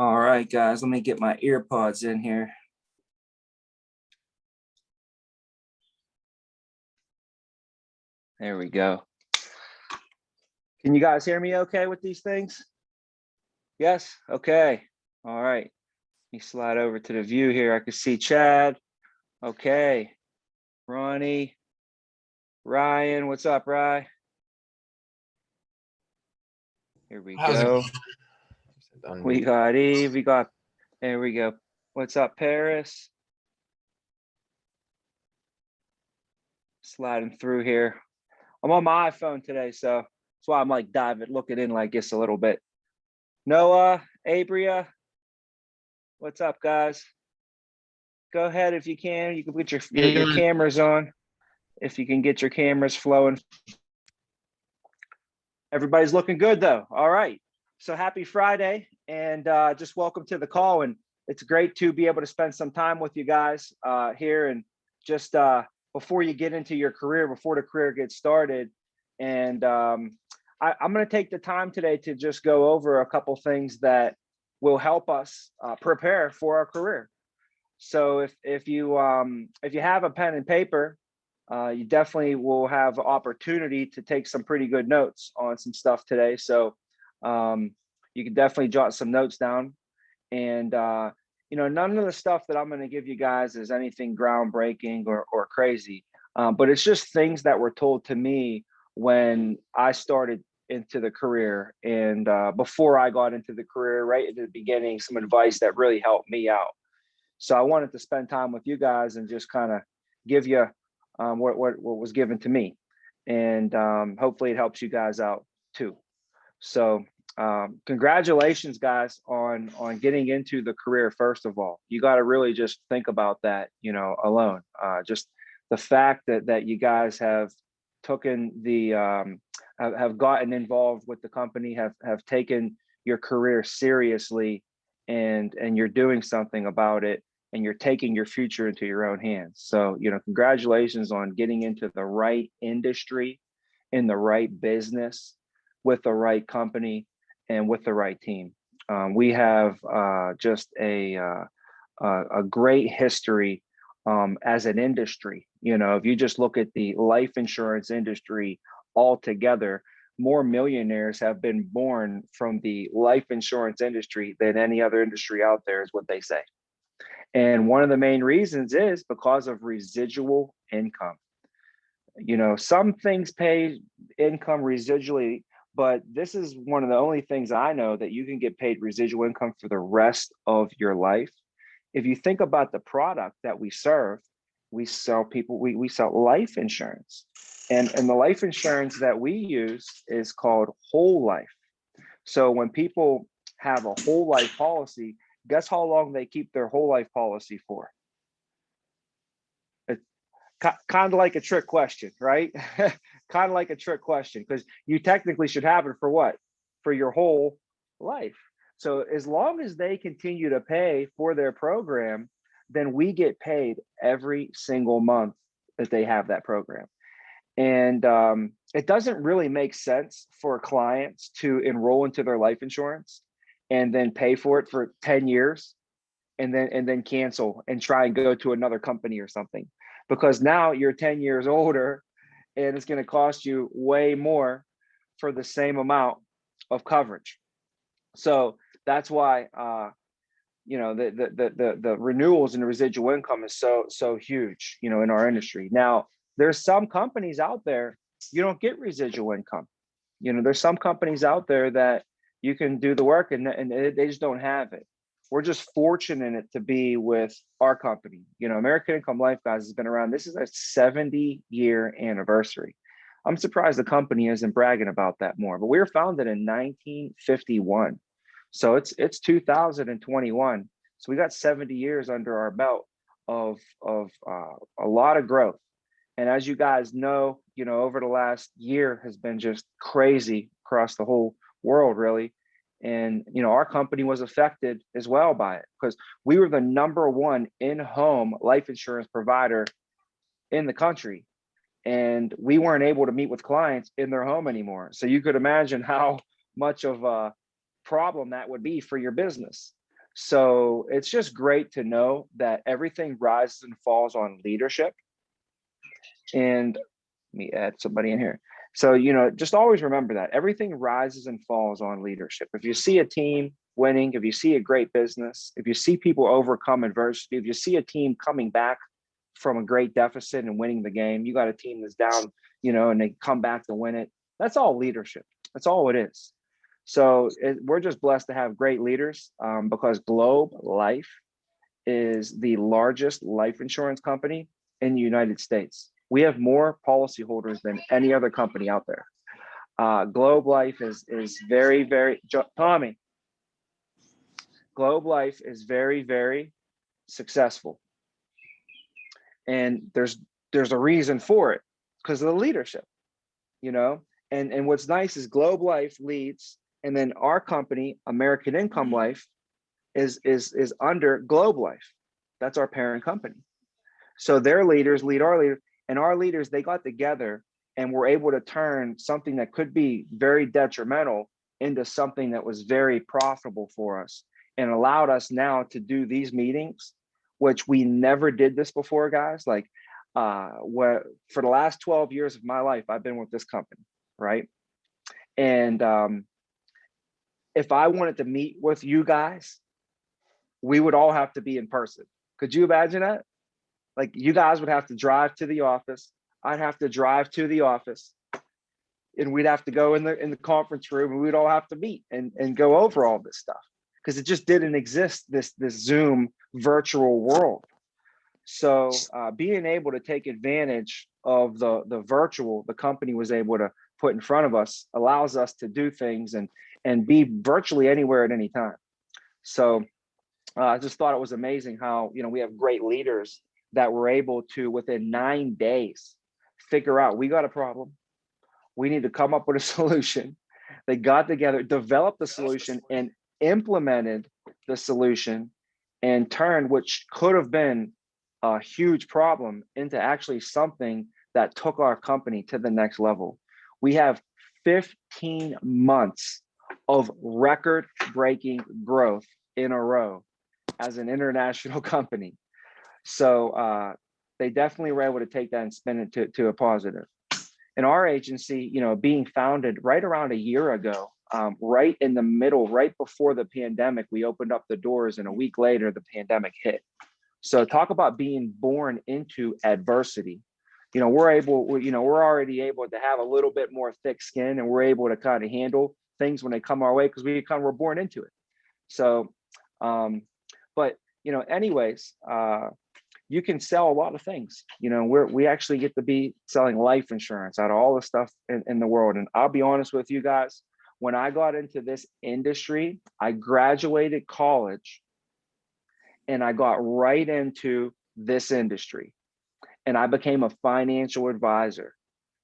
All right, guys, let me get my ear pods in here. There we go. Can you guys hear me okay with these things? Yes? Okay. All right. Let me slide over to the view here. I can see Chad. Okay. Ronnie. Ryan, what's up, Ryan? Here we go. We got Eve. There we go. What's up, Paris? Sliding through here. I'm on my iPhone today, so that's why I'm like looking in like this a little bit. Noah, Abria, what's up, guys? Go ahead if you can. You can put your cameras on. If you can get your cameras flowing. Everybody's looking good though. All right. So happy Friday, and just welcome to the call. And it's great to be able to spend some time with you guys here, and just before you get into your career, before the career gets started. And I'm going to take the time today to just go over a couple things that will help us prepare for our career. So if you have a pen and paper, you definitely will have opportunity to take some pretty good notes on some stuff today. So you can definitely jot some notes down. And none of the stuff that I'm going to give you guys is anything groundbreaking or crazy, but it's just things that were told to me when I started into the career, and before I got into the career, right at the beginning, some advice that really helped me out. So I wanted to spend time with you guys and just kind of give you what was given to me, and hopefully it helps you guys out too. So congratulations, guys, on getting into the career. First of all, you got to really just think about that, alone. Just the fact that you guys have taken have gotten involved with the company, have taken your career seriously, and you're doing something about it, and you're taking your future into your own hands. So, congratulations on getting into the right industry, in the right business, with the right company, and with the right team. We have just a great history as an industry. If you just look at the life insurance industry altogether, more millionaires have been born from the life insurance industry than any other industry out there, is what they say. And one of the main reasons is because of residual income. Some things pay income residually, but this is one of the only things I know that you can get paid residual income for the rest of your life. If you think about the product that we serve, we sell life insurance. And the life insurance that we use is called whole life. So when people have a whole life policy, guess how long they keep their whole life policy for? It's kind of like a trick question, right? Kind of like a trick question, because you technically should have it for what? For your whole life. So as long as they continue to pay for their program, then we get paid every single month that they have that program. And it doesn't really make sense for clients to enroll into their life insurance and then pay for it for 10 years and then cancel and try and go to another company or something, because now you're 10 years older and it's going to cost you way more for the same amount of coverage. So that's why the renewals and the residual income is so huge, in our industry. Now, there's some companies out there you don't get residual income. There's some companies out there that you can do the work and they just don't have it. We're just fortunate to be with our company. American Income Life, guys, has been around. This is a 70-year anniversary. I'm surprised the company isn't bragging about that more, but we were founded in 1951. So it's 2021. So we got 70 years under our belt of a lot of growth. And as you guys know, over the last year has been just crazy across the whole world, really. And, our company was affected as well by it, because we were the #1 in-home life insurance provider in the country. And we weren't able to meet with clients in their home anymore. So you could imagine how much of a problem that would be for your business. So it's just great to know that everything rises and falls on leadership. And let me add somebody in here. So, just always remember that everything rises and falls on leadership. If you see a team winning, if you see a great business, if you see people overcome adversity, if you see a team coming back from a great deficit and winning the game, you got a team that's down, and they come back to win it. That's all leadership. That's all it is. So we're just blessed to have great leaders, because Globe Life is the largest life insurance company in the United States. We have more policyholders than any other company out there. Globe Life is very, very, Tommy, Globe Life is very, very successful. And there's a reason for it, because of the leadership, and what's nice is Globe Life leads, and then our company, American Income Life, is under Globe Life. That's our parent company. So their leaders lead our leaders, and our leaders, they got together and were able to turn something that could be very detrimental into something that was very profitable for us, and allowed us now to do these meetings, which we never did this before, guys. Like, for the last 12 years of my life, I've been with this company, right? And if I wanted to meet with you guys, we would all have to be in person. Could you imagine that? Like, you guys would have to drive to the office. I'd have to drive to the office, and we'd have to go in the conference room, and we'd all have to meet and go over all this stuff, because it just didn't exist, this Zoom virtual world. So being able to take advantage of the virtual the company was able to put in front of us allows us to do things and be virtually anywhere at any time. So I just thought it was amazing how, we have great leaders that were able to, within 9 days, figure out, we got a problem. We need to come up with a solution. They got together, developed the solution, and implemented the solution, and turned, which could have been a huge problem, into actually something that took our company to the next level. We have 15 months of record-breaking growth in a row as an international company. So they definitely were able to take that and spin it to a positive. In our agency, being founded right around a year ago, right in the middle, right before the pandemic, we opened up the doors, and a week later, the pandemic hit. So talk about being born into adversity. We're already able to have a little bit more thick skin, and we're able to kind of handle things when they come our way, because we're born into it. So, but anyways, you can sell a lot of things. We actually get to be selling life insurance out of all the stuff in the world. And I'll be honest with you guys, when I got into this industry, I graduated college and I got right into this industry, and I became a financial advisor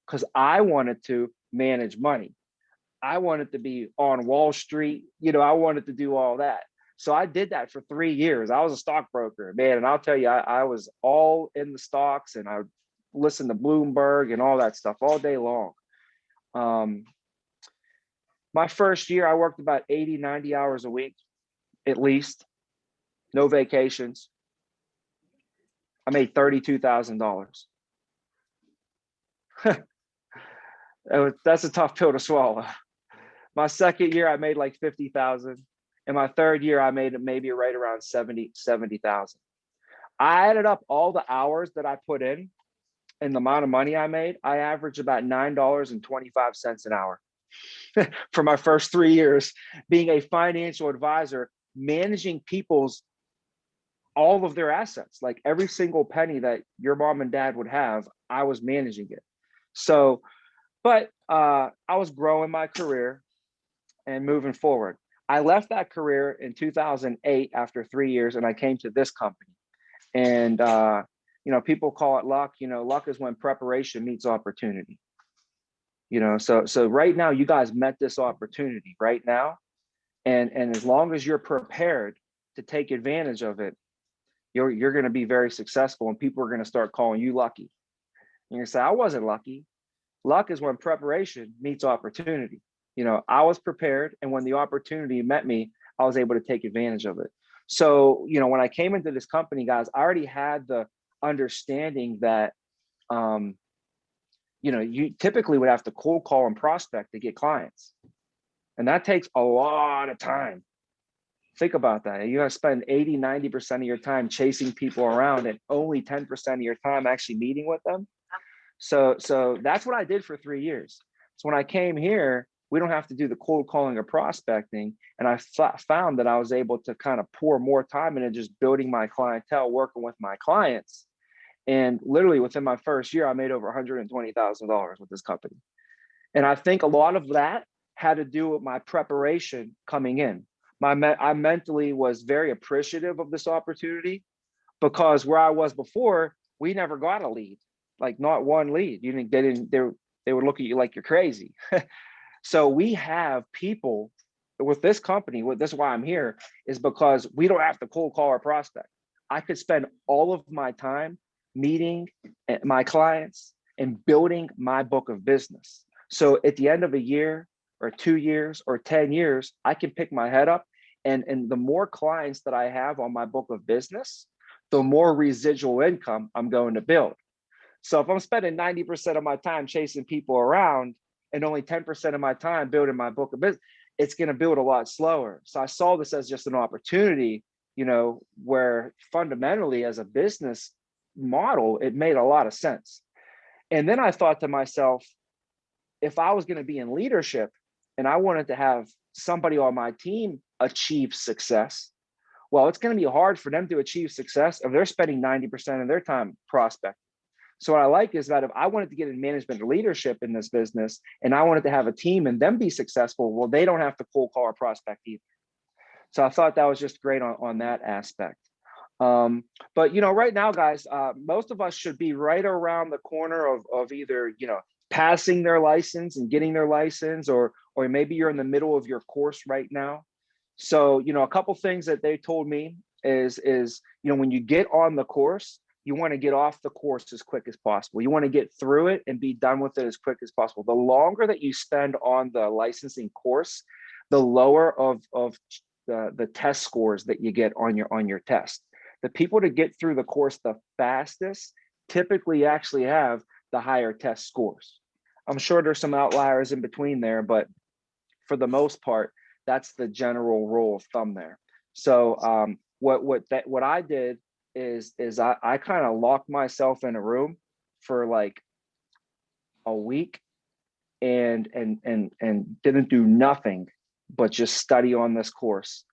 because I wanted to manage money. I wanted to be on Wall Street. I wanted to do all that. So I did that for 3 years. I was a stockbroker, man. And I'll tell you, I was all in the stocks, and I listened to Bloomberg and all that stuff all day long. My first year, I worked about 80, 90 hours a week, at least. No vacations. I made $32,000. That's a tough pill to swallow. My second year, I made like 50,000. And my third year, I made it maybe right around 70,000. I added up all the hours that I put in and the amount of money I made. I averaged about $9.25 an hour for my first 3 years being a financial advisor, managing all of their assets, like every single penny that your mom and dad would have, I was managing it. So, but I was growing my career and moving forward. I left that career in 2008 after 3 years, and I came to this company. And, people call it luck. Luck is when preparation meets opportunity. So right now, you guys met this opportunity right now. And as long as you're prepared to take advantage of it, you're going to be very successful, and people are going to start calling you lucky. You're going to say, I wasn't lucky. Luck is when preparation meets opportunity. I was prepared, and when the opportunity met me, I was able to take advantage of it. So, when I came into this company, guys, I already had the understanding that, you typically would have to cold call and prospect to get clients. And that takes a lot of time. Think about that. You got to spend 80, 90% of your time chasing people around and only 10% of your time actually meeting with them. So that's what I did for 3 years. So when I came here, we don't have to do the cold calling or prospecting. And I found that I was able to kind of pour more time into just building my clientele, working with my clients. And literally within my first year, I made over $120,000 with this company. And I think a lot of that had to do with my preparation coming in. I mentally was very appreciative of this opportunity, because where I was before, we never got a lead, like not one lead. They would look at you like you're crazy. So we have people with this company, this is why I'm here, is because we don't have to cold call or prospect. I could spend all of my time meeting my clients and building my book of business. So at the end of a year or 2 years or 10 years, I can pick my head up, and the more clients that I have on my book of business, the more residual income I'm going to build. So if I'm spending 90% of my time chasing people around and only 10% of my time building my book of business, it's going to build a lot slower. So I saw this as just an opportunity, where fundamentally as a business model, it made a lot of sense. And then I thought to myself, if I was going to be in leadership and I wanted to have somebody on my team achieve success, well, it's going to be hard for them to achieve success if they're spending 90% of their time prospecting. So what I like is that if I wanted to get in management or leadership in this business and I wanted to have a team and them be successful, well, they don't have to cold call or prospect either. So I thought that was just great on that aspect. But right now, guys, most of us should be right around the corner of either passing their license and getting their license, or maybe you're in the middle of your course right now. So a couple things that they told me is when you get on the course, you want to get off the course as quick as possible. You want to get through it and be done with it as quick as possible. The longer that you spend on the licensing course, the lower of the test scores that you get on your test. The people to get through the course the fastest typically actually have the higher test scores. I'm sure there's some outliers in between there, but for the most part, that's the general rule of thumb there. So what I did is I kind of locked myself in a room for like a week and didn't do nothing but just study on this course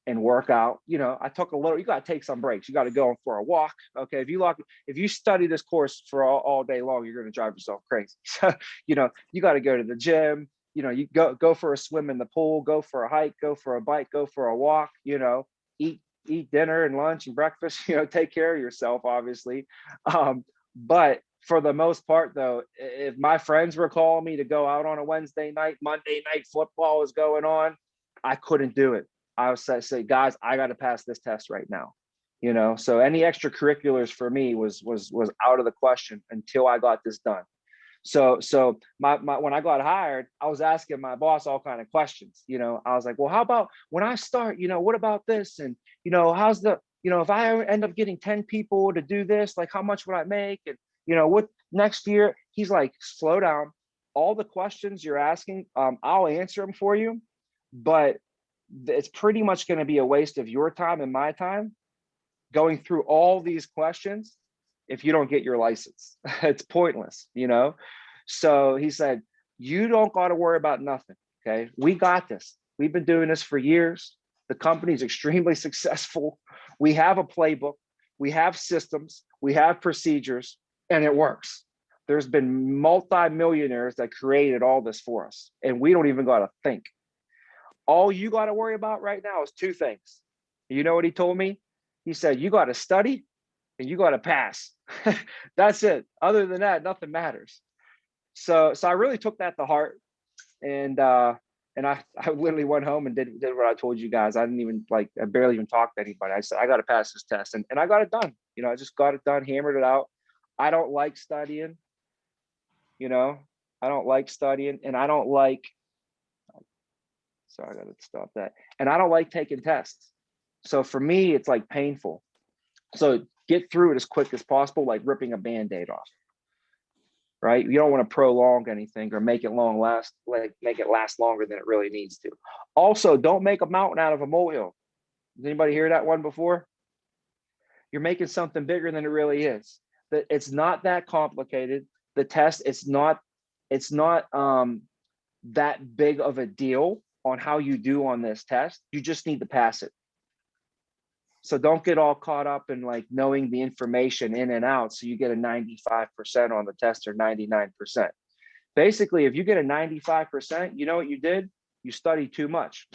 and work out. I took you got to take some breaks. You got to go for a walk. Okay. If you study this course for all day long, you're going to drive yourself crazy. So, you got to go to the gym, you go for a swim in the pool, go for a hike, go for a bike, go for a walk, eat dinner and lunch and breakfast, take care of yourself, obviously. But for the most part, though, if my friends were calling me to go out on a Wednesday night, Monday night football is going on, I couldn't do it. I was say, guys, I got to pass this test right now. So any extracurriculars for me was out of the question until I got this done. So my when I got hired, I was asking my boss all kind of questions. I was like, well, how about when I start? What about this? And how's the if I end up getting 10 people to do this, like how much would I make? And what next year? He's like, slow down. All the questions you're asking, I'll answer them for you, but it's pretty much going to be a waste of your time and my time going through all these questions if you don't get your license. It's pointless, So he said, you don't got to worry about nothing. Okay. We got this. We've been doing this for years. The company's extremely successful. We have a playbook. We have systems. We have procedures, and it works. There's been multi-millionaires that created all this for us, and we don't even got to think. All you got to worry about right now is 2 things. You know what he told me? He said, you got to study and you got to pass. That's it. Other than that, nothing matters. So I really took that to heart. And I literally went home and did what I told you guys. I barely even talked to anybody. I said, I got to pass this test. And I got it done. I just got it done, hammered it out. I don't like studying. I don't like studying, and I don't like, sorry, I got to stop that. And I don't like taking tests. So for me, it's like painful. So get through it as quick as possible, like ripping a Band-Aid off, right? You don't want to prolong anything or make it make it last longer than it really needs to. Also, don't make a mountain out of a molehill. Did anybody hear that one before? You're making something bigger than it really is. That it's not that complicated. The test, it's not that big of a deal on how you do on this test. You just need to pass it. So don't get all caught up in like knowing the information in and out. So you get a 95% on the test or 99%. Basically, if you get a 95%, you know what you did? You studied too much.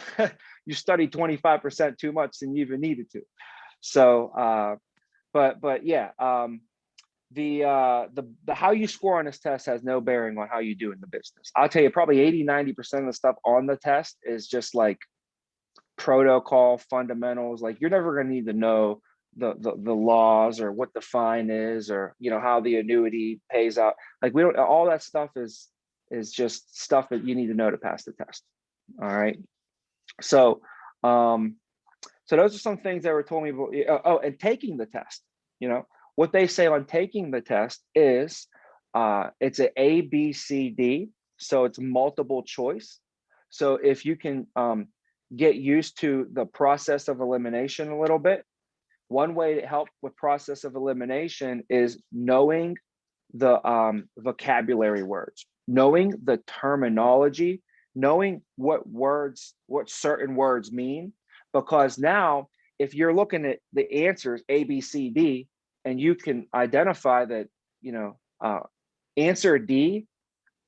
You studied 25% too much than you even needed to. So, but yeah, the how you score on this test has no bearing on how you do in the business. I'll tell you, probably 80-90% of the stuff on the test is just like protocol fundamentals. Like you're never going to need to know the laws or what the fine is, or how the annuity pays out. Like we don't, all that stuff is just stuff that you need to know to pass the test. All right. So so those are some things that were told me about. Oh, and taking the test, what they say on taking the test is it's an A, B, C, D. So it's multiple choice. So if you can get used to the process of elimination a little bit, one way to help with process of elimination is knowing the vocabulary words, knowing the terminology, knowing what certain words mean. Because now, if you're looking at the answers A, B, C, D, and you can identify that, answer D,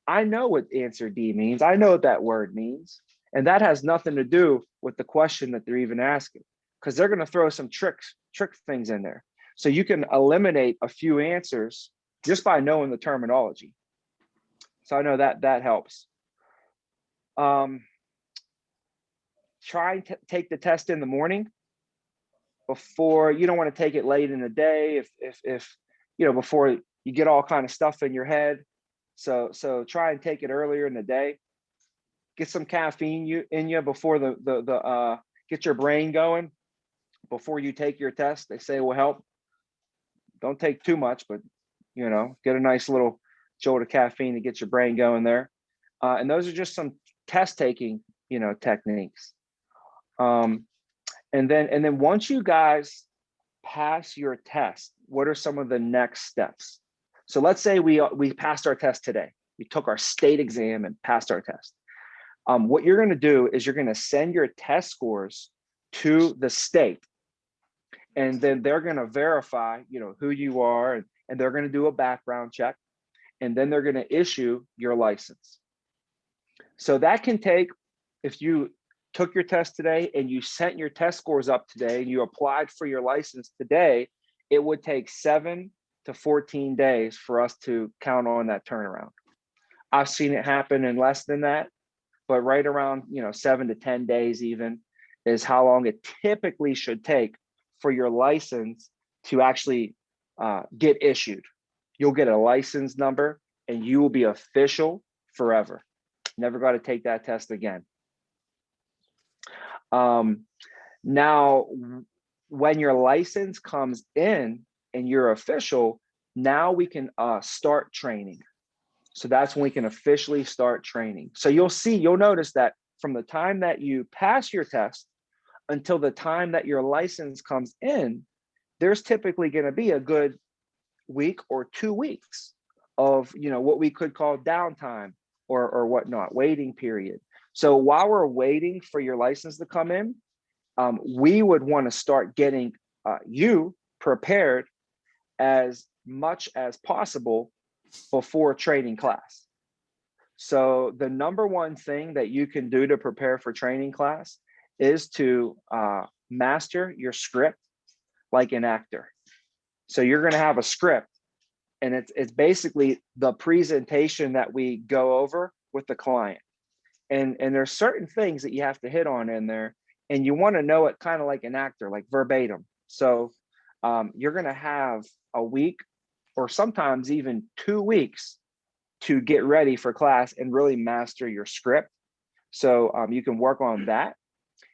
I know what answer D means. I know what that word means. And that has nothing to do with the question that they're even asking, because they're going to throw some trick things in there. So you can eliminate a few answers just by knowing the terminology. So I know that helps. Try and take the test in the morning. Before, you don't want to take it late in the day if before you get all kind of stuff in your head. So try and take it earlier in the day. Get some caffeine in you before the get your brain going before you take your test. They say will help. Don't take too much, but get a nice little jolt of caffeine to get your brain going there. And those are just some test taking techniques. And then once you guys pass your test, what are some of the next steps? So let's say we passed our test today. We took our state exam and passed our test. What you're going to do is you're going to send your test scores to the state, and then they're going to verify, who you are, and they're going to do a background check, and then they're going to issue your license. So that can take, if you took your test today and you sent your test scores up today and you applied for your license today, it would take 7 to 14 days for us to count on that turnaround. I've seen it happen in less than that, but right around 7 to 10 days even is how long it typically should take for your license to actually get issued. You'll get a license number and you will be official forever. Never got to take that test again. Now, when your license comes in and you're official, now we can start training. So that's when we can officially start training. So you'll notice that from the time that you pass your test until the time that your license comes in, there's typically going to be a good week or 2 weeks of, what we could call downtime or whatnot, waiting period. So while we're waiting for your license to come in, we would want to start getting you prepared as much as possible before training class. So the number one thing that you can do to prepare for training class is to master your script like an actor. So you're going to have a script, and it's basically the presentation that we go over with the client. And there's certain things that you have to hit on in there, and you want to know it kind of like an actor, like verbatim. So you're going to have a week or sometimes even 2 weeks to get ready for class and really master your script. So you can work on that.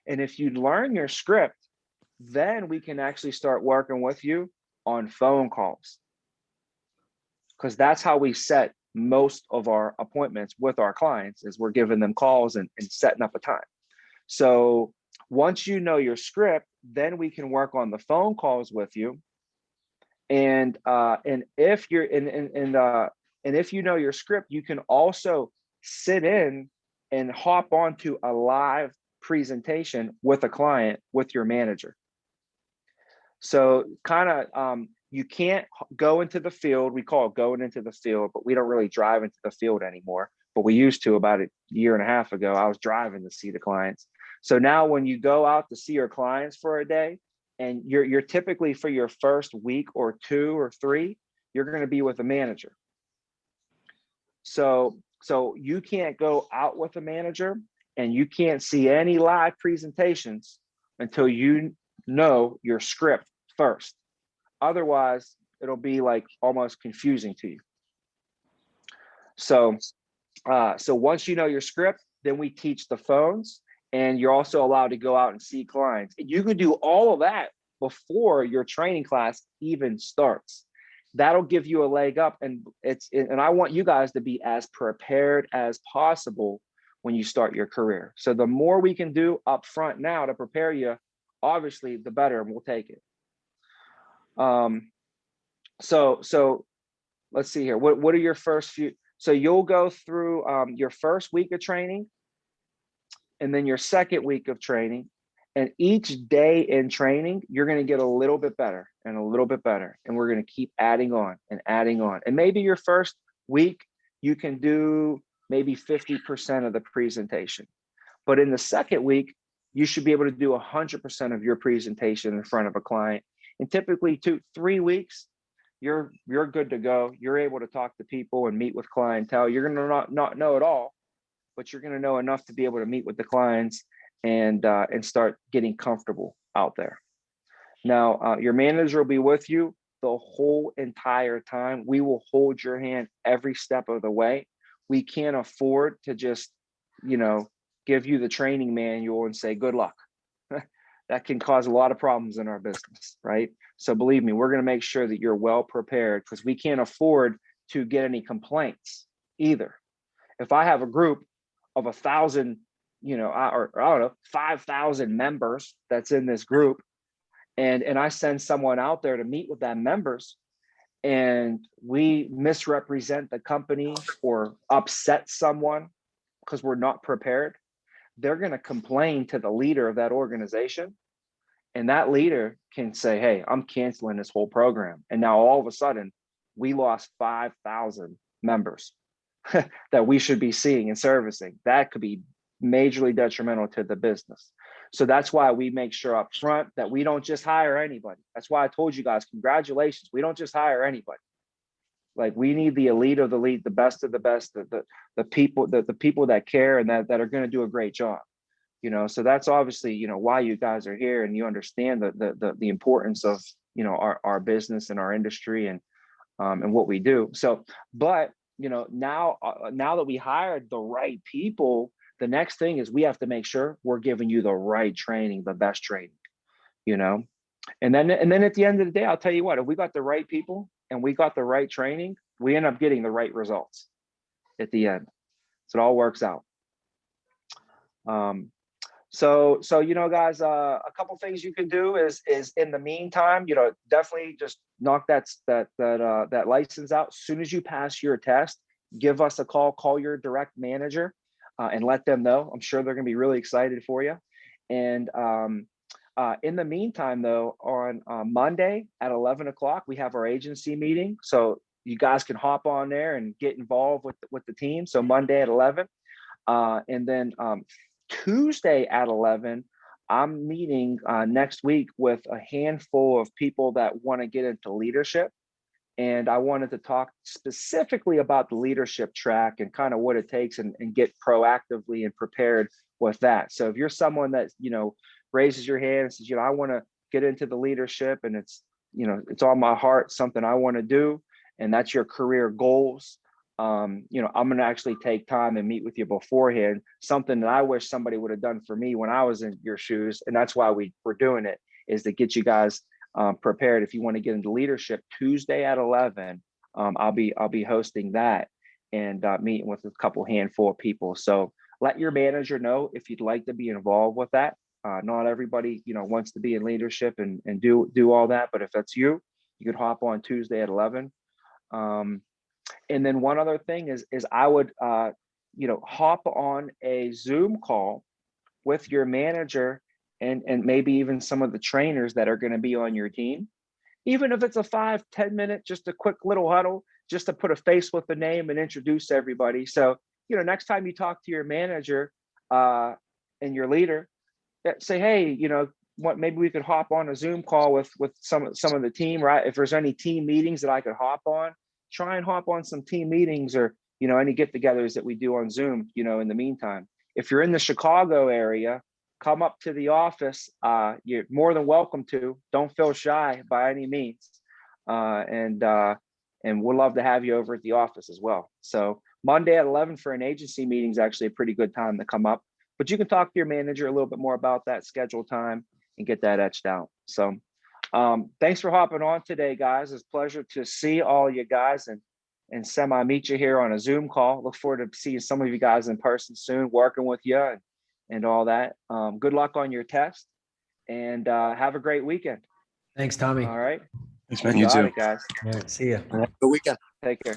And if you learn your script, then we can actually start working with you on phone calls, because that's how we set most of our appointments with our clients, is we're giving them calls and setting up a time. So once you know your script, then we can work on the phone calls with you. And if you're and if you know your script, you can also sit in and hop onto a live presentation with a client with your manager. So kind of you can't go into the field. We call it going into the field, but we don't really drive into the field anymore. But we used to about a year and a half ago. I was driving to see the clients. So now when you go out to see your clients for a day, and you're typically, for your first week or 2 or 3, you're going to be with a manager. So you can't go out with a manager, and you can't see any live presentations until you know your script first. Otherwise, it'll be like almost confusing to you. So once you know your script, then we teach the phones, and you're also allowed to go out and see clients. You can do all of that before your training class even starts. That'll give you a leg up, and I want you guys to be as prepared as possible when you start your career. So the more we can do up front now to prepare you, obviously the better, and we'll take it. So let's see here. What are your first few? So you'll go through your first week of training, and then your second week of training. And each day in training, you're going to get a little bit better and a little bit better. And we're going to keep adding on and adding on. And maybe your first week, you can do maybe 50% of the presentation. But in the second week, you should be able to do 100% of your presentation in front of a client. And typically 2-3 weeks, you're good to go. You're able to talk to people and meet with clientele. You're going to not know it all, but you're going to know enough to be able to meet with the clients and start getting comfortable out there. Now, your manager will be with you the whole entire time. We will hold your hand every step of the way. We can't afford to just, give you the training manual and say, good luck. That can cause a lot of problems in our business, right? So believe me, we're going to make sure that you're well prepared, because we can't afford to get any complaints either. If I have a group of 1,000, or I don't know, 5,000 members that's in this group, and I send someone out there to meet with that members, and we misrepresent the company or upset someone because we're not prepared, they're going to complain to the leader of that organization. And that leader can say, hey, I'm canceling this whole program. And now all of a sudden, we lost 5,000 members that we should be seeing and servicing. That could be majorly detrimental to the business. So that's why we make sure up front that we don't just hire anybody. That's why I told you guys, congratulations. We don't just hire anybody. Like, we need the elite of the elite, the best of the best, the people that care and that are going to do a great job. So that's obviously, why you guys are here, and you understand the importance of, our business and our industry and what we do. So, but, now that we hired the right people, the next thing is we have to make sure we're giving you the right training, the best training, and then at the end of the day, I'll tell you what, if we got the right people and we got the right training, we end up getting the right results at the end. So it all works out. So guys, a couple things you can do is in the meantime, definitely just knock that license out. As soon as you pass your test, give us a call your direct manager, and let them know. I'm sure they're going to be really excited for you. And in the meantime, though, on Monday at 11 o'clock, we have our agency meeting. So you guys can hop on there and get involved with the team. So Monday at 11, and then Tuesday at 11, I'm meeting next week with a handful of people that want to get into leadership. And I wanted to talk specifically about the leadership track and kind of what it takes and get proactively and prepared with that. So if you're someone that, raises your hand and says, I want to get into the leadership, and it's on my heart, something I want to do, and that's your career goals, I'm going to actually take time and meet with you beforehand, something that I wish somebody would have done for me when I was in your shoes. And that's why we're doing it, is to get you guys prepared. If you want to get into leadership, Tuesday at 11, I'll be hosting that and meeting with a couple handful of people. So let your manager know if you'd like to be involved with that. Not everybody, wants to be in leadership and do all that, but if that's you, you could hop on Tuesday at 11. And then one other thing is I would, hop on a Zoom call with your manager and maybe even some of the trainers that are going to be on your team. Even if it's a 5-10 minute, just a quick little huddle, just to put a face with the name and introduce everybody. So, next time you talk to your manager and your leader, say, hey, what, maybe we could hop on a Zoom call with some of the team, right? If there's any team meetings that I could hop on, try and hop on some team meetings or, any get-togethers that we do on Zoom, in the meantime. If you're in the Chicago area, come up to the office. You're more than welcome to. Don't feel shy by any means. And we'll love to have you over at the office as well. So Monday at 11 for an agency meeting is actually a pretty good time to come up. But you can talk to your manager a little bit more about that schedule time and get that etched out. So thanks for hopping on today, guys. It's a pleasure to see all you guys and meet you here on a Zoom call. Look forward to seeing some of you guys in person soon, working with you and all that. Good luck on your test and have a great weekend. Thanks, Tommy. All right. Thanks, man. You too. It, guys. All right, see ya. Have a good weekend. Take care.